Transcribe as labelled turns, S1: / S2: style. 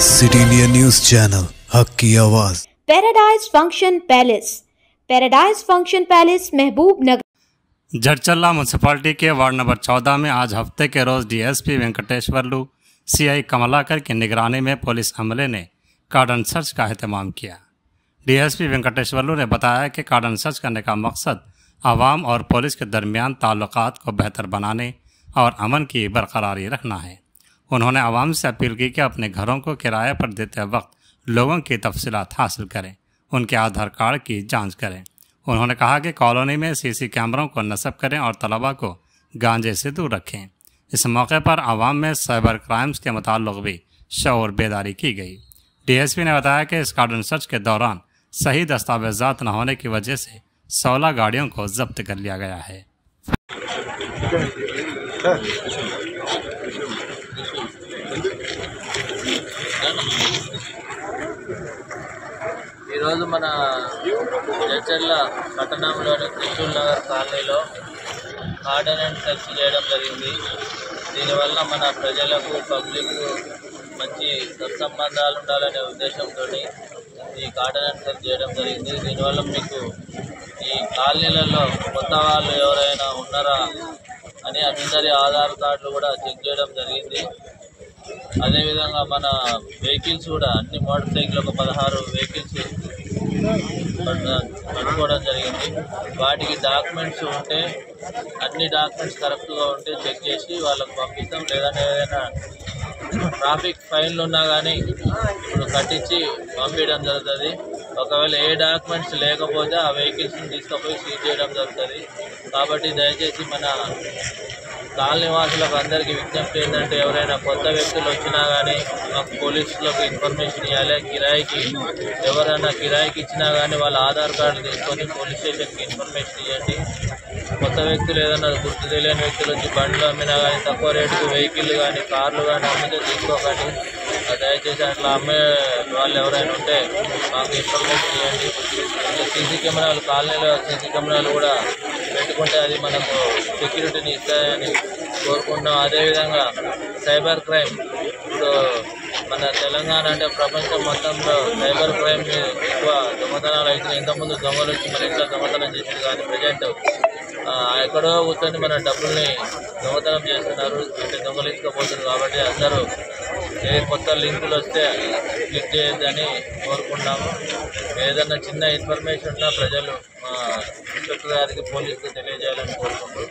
S1: City India news channel हक की आवाज़।
S2: पैराडाइज फंक्शन पैलेस महबूब नगर
S3: झरचल्ला म्यूनसिपालिटी के वार्ड नंबर 14 में आज हफ्ते के रोज डीएसपी वेंकटेश्वरलू सीआई कमलाकर की निगरानी में पुलिस अमले ने कार्डन सर्च का एहतमाम किया। डीएसपी वेंकटेश्वरलू ने बताया कि कार्डन सर्च करने का मकसद आवाम और पुलिस के दरमियान ताल्लुकात को बेहतर बनाने और अमन की बरकरारी रखना है। उन्होंने आवाम से अपील की कि अपने घरों को किराए पर देते वक्त लोगों की तफसीलात हासिल करें, उनके आधार कार्ड की जांच करें। उन्होंने कहा कि कॉलोनी में सीसी कैमरों को नस्ब करें और तलबा को गांजे से दूर रखें। इस मौके पर आवाम में साइबर क्राइम्स के मुताल्लिक़ भी शऊर बेदारी की गई। डीएसपी ने बताया कि इस कार्डन सर्च के दौरान सही दस्तावेजात न होने की वजह से 16 गाड़ियों को जब्त कर लिया गया है।
S4: ఈరోజు మన జడ్చర్ల పట్టణంలోని త్రిశూల్ నగర్ కాలనీలో కార్డన్ అండ్ సెర్చ్ చేయడం జరిగింది। దీనివల్ల మన ప్రజలకు పబ్లిక్ మంచి సత్సంబంధాలు ఉండాలనే ఉద్దేశంతో ఈ కార్డన్ అండ్ సెర్చ్ చేయడం జరిగింది। దీనివల్ల మీకు ఈ కాలనీలలో కొత్త వాళ్ళు ఎవరైనా ఉన్నారా అని అందరి ఆధార్ కార్డులు కూడా చెక్ చేయడం జరిగింది। అదేవిధంగా మన వెహికల్స్ కూడా అన్ని మోటార్ సైకిల్ ఒక 16 వెహికల్స్ పట్టుకోవడం జరిగింది। వాటికి డాక్యుమెంట్స్ ఉంటే అన్ని డాక్యుమెంట్స్ కరెక్ట్గా ఉంటే చెక్ చేసి వాళ్ళకు పంపిస్తాం। లేదంటే ఏదైనా ట్రాఫిక్ ఫైన్లు ఉన్నా కానీ ఇప్పుడు కట్టించి పంపించడం జరుగుతుంది। ఒకవేళ ఏ డాక్యుమెంట్స్ లేకపోతే ఆ వెహికల్స్ని తీసుకుపోయి సీజ్ చేయడం జరుగుతుంది। కాబట్టి దయచేసి మన కాలనీ వాసులకు అందరికీ విజ్ఞప్తి ఏంటంటే ఎవరైనా కొత్త వ్యక్తులు వచ్చినా కానీ మాకు పోలీసులకు ఇన్ఫర్మేషన్ ఇవ్వాలి। కిరాయికి ఎవరైనా కిరాయికి ఇచ్చినా కానీ వాళ్ళ ఆధార్ కార్డు తీసుకొని పోలీస్ స్టేషన్కి ఇన్ఫర్మేషన్ ఇవ్వండి। కొత్త వ్యక్తులు ఏదైనా గుర్తు తెలియని వ్యక్తులు వచ్చి బండ్లు అమ్మినా కానీ తక్కువ రేటుకు వెహికల్ కానీ కార్లు కానీ అమ్మితే తీసుకోకండి। దయచేసి అట్లా అమ్మే వాళ్ళు ఎవరైనా ఉంటే మాకు ఇన్ఫర్మేషన్ ఇవ్వండి। సీసీ కెమెరాలు కాలనీలో సీసీ కెమెరాలు కూడా పెట్టుకుంటే అది మనకు సెక్యూరిటీని ఇస్తాయని కోరుకుంటున్నాం। అదేవిధంగా సైబర్ క్రైమ్ ఇప్పుడు మన తెలంగాణ అంటే ప్రపంచం మొత్తంలో సైబర్ క్రైమ్ ఎక్కువ దొంగతనాలు అవుతున్నాయి। ఇంతకుముందు దొంగలు వచ్చి మన ఇంట్లో దొంగతనం చేసేది కానీ ప్రజెంట్ ఎక్కడో కూర్చొని మన డబ్బుల్ని దొంగతనం చేస్తున్నారు, అంటే దొంగలించకపోతున్నారు। కాబట్టి అందరూ ఏ కొత్త లింకులు వస్తే క్లిక్ చేయొద్దని కోరుకుంటున్నాము। ఏదైనా చిన్న ఇన్ఫర్మేషన్ ఉన్నా ప్రజలు ఇన్స్పెక్టర్ గారికి పోలీసుకు తెలియజేయాలని కోరుకుంటున్నాం।